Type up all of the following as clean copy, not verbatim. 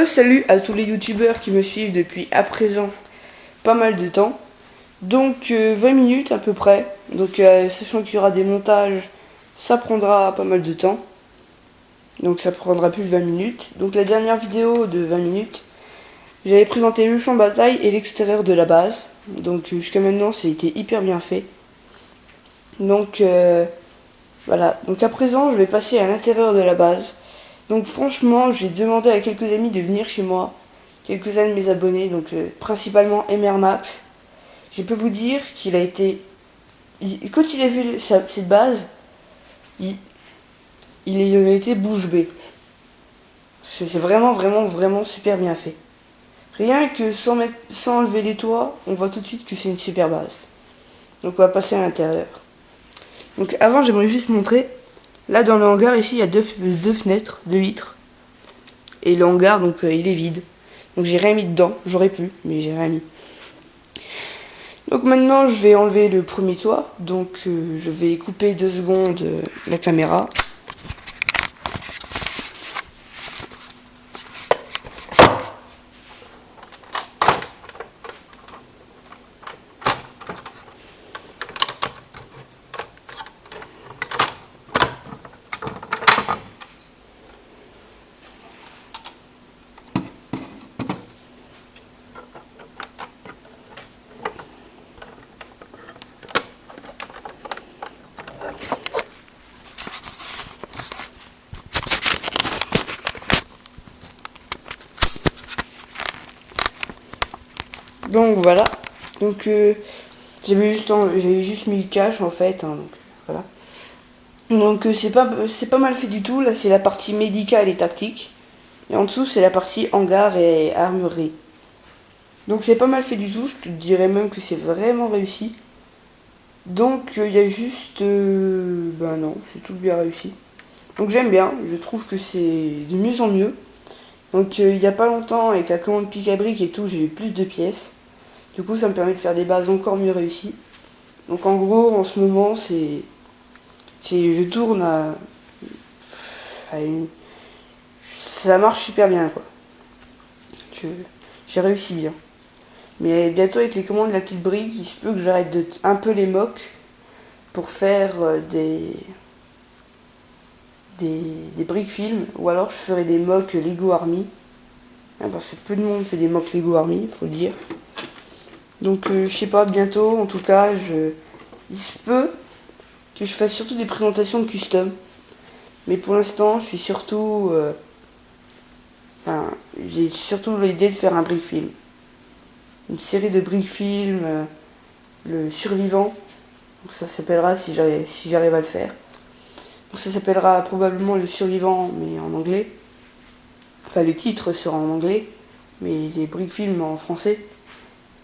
Salut à tous les youtubeurs qui me suivent depuis à présent pas mal de temps. Donc 20 minutes à peu près. Donc sachant qu'il y aura des montages, ça prendra pas mal de temps. Donc ça prendra plus de 20 minutes. Donc la dernière vidéo de 20 minutes, j'avais présenté le champ de bataille et l'extérieur de la base. Donc jusqu'à maintenant, ça a été hyper bien fait. Donc voilà. Donc à présent, je vais passer à l'intérieur de la base. Donc franchement, j'ai demandé à quelques amis de venir chez moi, quelques-uns de mes abonnés, donc principalement Emermax. Je peux vous dire qu'il a été... quand il a vu cette base, il a été bouche bée. C'est vraiment super bien fait. Rien que sans enlever les toits, on voit tout de suite que c'est une super base. Donc on va passer à l'intérieur. Donc avant, j'aimerais juste montrer... Là dans le hangar ici il y a deux fenêtres, 2 vitres. Et le hangar donc il est vide. Donc j'ai rien mis dedans, j'aurais pu, mais j'ai rien mis. Donc maintenant je vais enlever le premier toit. Donc je vais couper 2 secondes la caméra. Donc voilà, donc j'avais juste mis le cache en fait, hein, donc voilà. Donc c'est pas mal fait du tout. Là c'est la partie médicale et tactique, et en dessous c'est la partie hangar et armurerie. Donc c'est pas mal fait du tout, je te dirais même que c'est vraiment réussi. Donc il y a juste, ben non, c'est tout bien réussi. Donc j'aime bien, je trouve que c'est de mieux en mieux. Donc il y a pas longtemps avec la commande pic à brique et tout, j'ai eu plus de pièces. Du coup, ça me permet de faire des bases encore mieux réussies. Donc en gros, en ce moment, je tourne ça marche super bien, quoi. J'ai réussi bien. Mais bientôt, avec les commandes de la petite brique, il se peut que j'arrête un peu les mocks pour faire des briques film. Ou alors, je ferai des mocks Lego Army. Parce que peu de monde fait des mocks Lego Army, faut le dire. Donc je sais pas, bientôt en tout cas, il se peut que je fasse surtout des présentations de custom. Mais pour l'instant, je suis surtout... j'ai surtout l'idée de faire un brick film. Une série de brick film, le survivant. Donc ça s'appellera, si j'arrive à le faire. Donc ça s'appellera probablement le survivant, mais en anglais. Enfin, le titre sera en anglais, mais les brick films en français.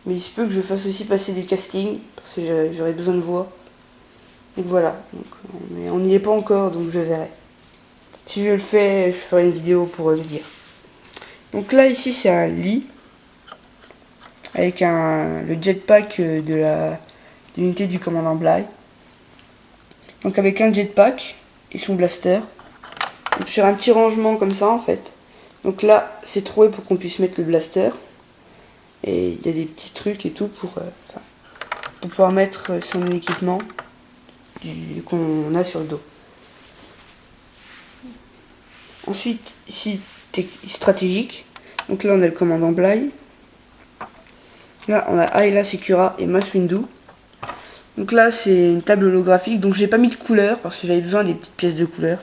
Mais il se peut que je fasse aussi passer des castings, parce que j'aurai besoin de voix. Donc voilà, mais on n'y est pas encore, donc je verrai. Si je le fais, je ferai une vidéo pour le dire. Donc là, ici, c'est un lit, avec le jetpack de l'unité du commandant Bly. Donc avec un jetpack et son blaster. Donc sur un petit rangement comme ça, en fait. Donc là, c'est troué pour qu'on puisse mettre le blaster. Et il y a des petits trucs et tout pour pouvoir mettre son équipement qu'on a sur le dos. Ensuite, ici, stratégique. Donc là, on a le commandant Bly. Là, on a Ayla Secura et Mass Windu. Donc là, c'est une table holographique. Donc j'ai pas mis de couleur parce que j'avais besoin des petites pièces de couleur.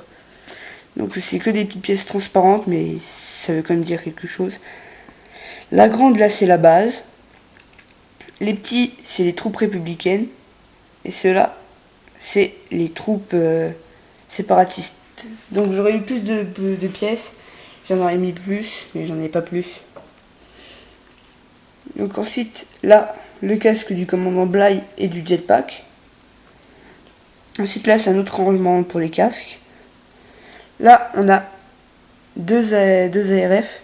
Donc c'est que des petites pièces transparentes, mais ça veut quand même dire quelque chose. La grande, là, c'est la base. Les petits, c'est les troupes républicaines. Et ceux-là, c'est les troupes séparatistes. Donc j'aurais eu plus de pièces. J'en aurais mis plus, mais j'en ai pas plus. Donc ensuite, là, le casque du commandant Bly et du jetpack. Ensuite, là, c'est un autre rangement pour les casques. Là, on a deux ARF.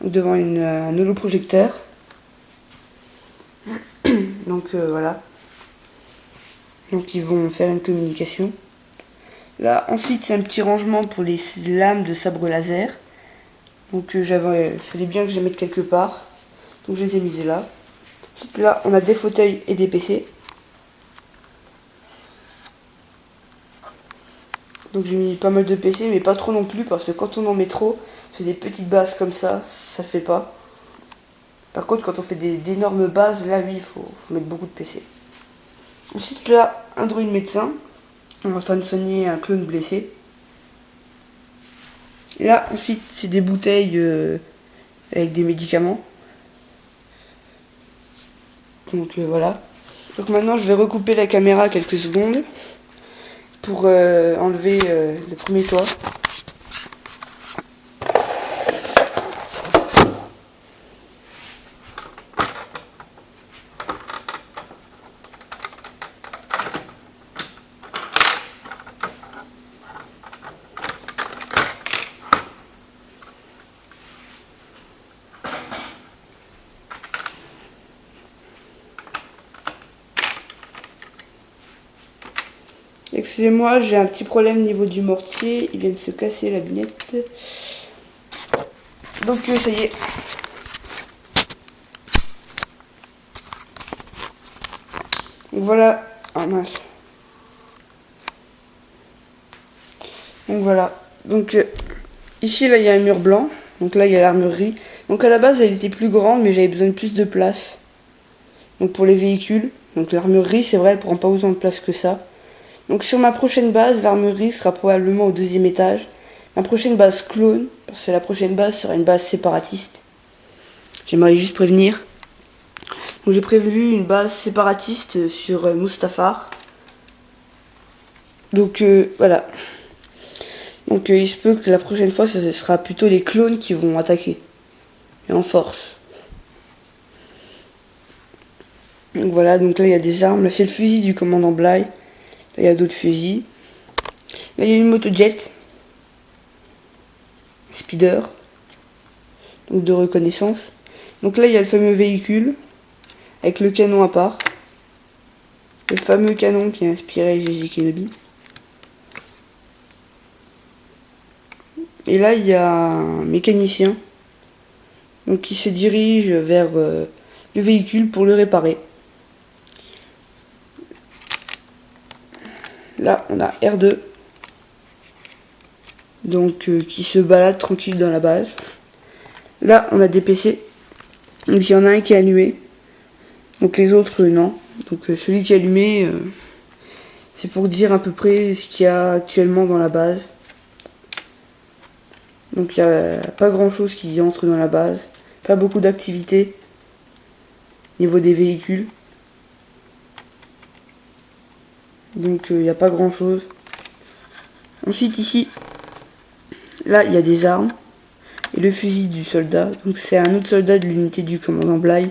Donc devant un holoprojecteur. Donc voilà. Donc ils vont faire une communication. Là, ensuite, c'est un petit rangement pour les lames de sabre laser. Donc fallait bien que je les mette quelque part. Donc je les ai mises là. Ensuite là on a des fauteuils et des PC. Donc j'ai mis pas mal de PC mais pas trop non plus parce que quand on en met trop, c'est des petites bases comme ça fait pas. Par contre quand on fait d'énormes bases, là oui il faut mettre beaucoup de PC. Ensuite là, un druide médecin. On est en train de soigner un clone blessé. Là ensuite c'est des bouteilles avec des médicaments. Donc voilà. Donc maintenant je vais recouper la caméra quelques secondes pour enlever le premier toit. Excusez-moi, j'ai un petit problème au niveau du mortier. Il vient de se casser la lunette. Donc ça y est. Donc voilà. Ah mince. Donc voilà. Donc ici là il y a un mur blanc. Donc là il y a l'armurerie. Donc à la base elle était plus grande mais j'avais besoin de plus de place. Donc pour les véhicules. Donc l'armurerie c'est vrai elle prend pas autant de place que ça. Donc sur ma prochaine base, l'armurerie sera probablement au 2e étage. Ma prochaine base clone, parce que la prochaine base sera une base séparatiste. J'aimerais juste prévenir. Donc j'ai prévu une base séparatiste sur Mustafar. Donc voilà. Donc il se peut que la prochaine fois, ce sera plutôt les clones qui vont attaquer. Et en force. Donc voilà, donc là il y a des armes. Là c'est le fusil du commandant Bly. Là, il y a d'autres fusils. Là, il y a une motojet. Speeder. Donc, de reconnaissance. Donc là, il y a le fameux véhicule. Avec le canon à part. Le fameux canon qui a inspiré Gigi Kenobi. Et là, il y a un mécanicien. Donc, qui se dirige vers le véhicule pour le réparer. Là, on a R2. Donc, qui se balade tranquille dans la base. Là, on a des PC. Donc, il y en a un qui est allumé. Donc, les autres, non. Donc, celui qui est allumé, c'est pour dire à peu près ce qu'il y a actuellement dans la base. Donc, il n'y a pas grand chose qui entre dans la base. Pas beaucoup d'activité au niveau des véhicules. Donc, il n'y a pas grand chose. Ensuite, ici, là, il y a des armes. Et le fusil du soldat. Donc, c'est un autre soldat de l'unité du commandant Bly.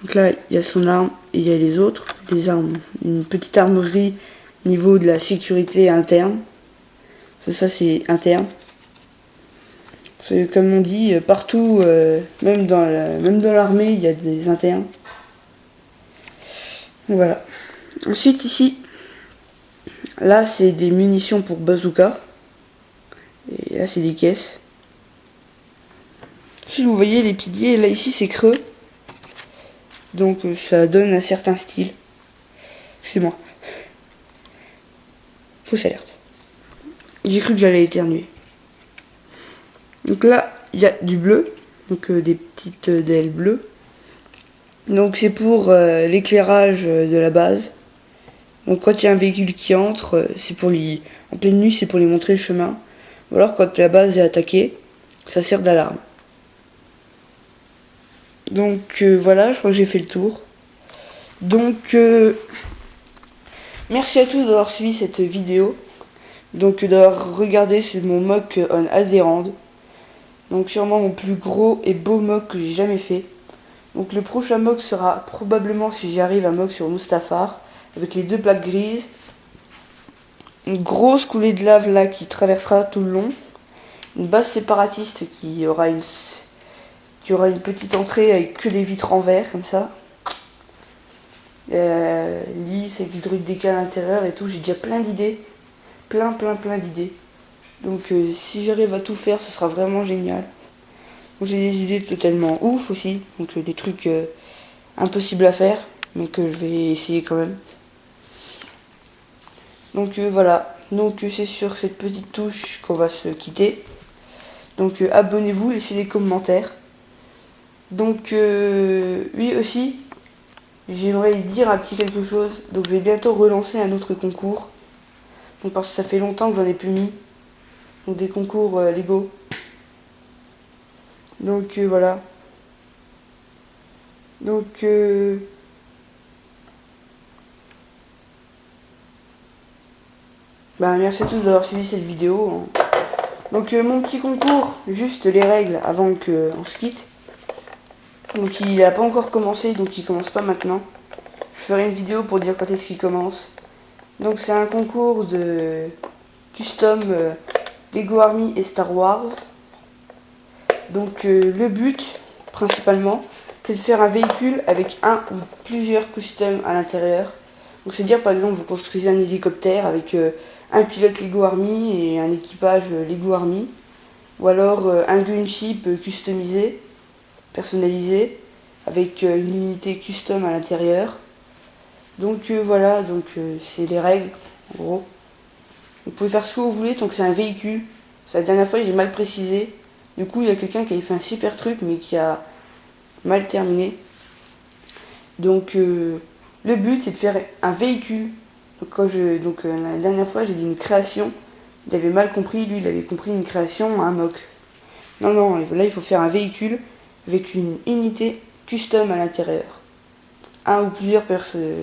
Donc là, il y a son arme et il y a les autres. Des armes. Une petite armerie au niveau de la sécurité interne. Ça c'est interne. Comme on dit, partout, même dans l'armée, il y a des internes. Voilà. Ensuite, ici, là, c'est des munitions pour bazooka. Et là, c'est des caisses. Si vous voyez les piliers, là, ici, c'est creux. Donc, ça donne un certain style. Excusez-moi. Fausse alerte. J'ai cru que j'allais éternuer. Donc là, il y a du bleu. Donc, des petites DL bleues. Donc, c'est pour l'éclairage de la base. Donc quand il y a un véhicule qui entre, c'est pour lui, en pleine nuit, c'est pour lui montrer le chemin. Ou alors quand la base est attaquée, ça sert d'alarme. Donc voilà, je crois que j'ai fait le tour. Donc merci à tous d'avoir suivi cette vidéo. Donc d'avoir regardé sur mon mock on Alderaan. Donc sûrement mon plus gros et beau mock que j'ai jamais fait. Donc le prochain mock sera probablement, si j'y arrive, un mock sur Mustafar. Avec les 2 plaques grises. Une grosse coulée de lave là qui traversera tout le long. Une base séparatiste qui aura une petite entrée avec que des vitres en verre comme ça. Lisse avec des trucs décalés à l'intérieur et tout. J'ai déjà plein d'idées. Plein d'idées. Donc si j'arrive à tout faire, ce sera vraiment génial. Donc j'ai des idées totalement ouf aussi, donc des trucs impossibles à faire, mais que je vais essayer quand même. Donc voilà, donc c'est sur cette petite touche qu'on va se quitter. Donc abonnez-vous, laissez des commentaires. Donc oui aussi, j'aimerais dire un petit quelque chose. Donc je vais bientôt relancer un autre concours. Donc parce que ça fait longtemps que j'en ai plus mis. Donc des concours Lego. Donc voilà. Donc merci à tous d'avoir suivi cette vidéo. Donc mon petit concours, juste les règles avant qu'on se quitte. Donc il n'a pas encore commencé, donc il commence pas maintenant. Je ferai une vidéo pour dire quand est-ce qu'il commence. Donc c'est un concours de custom Lego Army et Star Wars. Donc le but principalement, c'est de faire un véhicule avec un ou plusieurs customs à l'intérieur. Donc c'est dire par exemple vous construisez un hélicoptère avec un pilote Lego Army et un équipage Lego Army. Ou alors un gunship customisé, personnalisé, avec une unité custom à l'intérieur. Donc voilà, donc c'est les règles en gros. Vous pouvez faire ce que vous voulez tant que c'est un véhicule. C'est la dernière fois j'ai mal précisé. Du coup il y a quelqu'un qui avait fait un super truc mais qui a mal terminé. Donc le but c'est de faire un véhicule. Donc, la dernière fois j'ai dit une création. Il avait mal compris, lui il avait compris une création, un mock. Non, non, là il faut faire un véhicule avec une unité custom à l'intérieur. Un ou plusieurs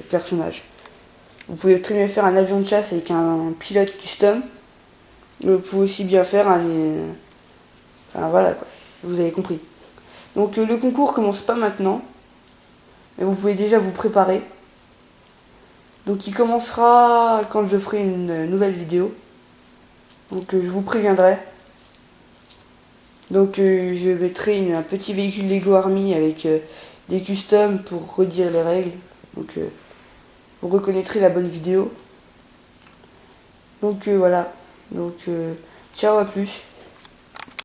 personnages. Vous pouvez très bien faire un avion de chasse avec un pilote custom. Vous pouvez aussi bien faire enfin voilà quoi, vous avez compris. Donc le concours commence pas maintenant, mais vous pouvez déjà vous préparer. Donc il commencera quand je ferai une nouvelle vidéo. Donc je vous préviendrai. Donc je mettrai un petit véhicule Lego Army avec des customs pour redire les règles. Donc vous reconnaîtrez la bonne vidéo. Donc voilà. Donc ciao, à plus.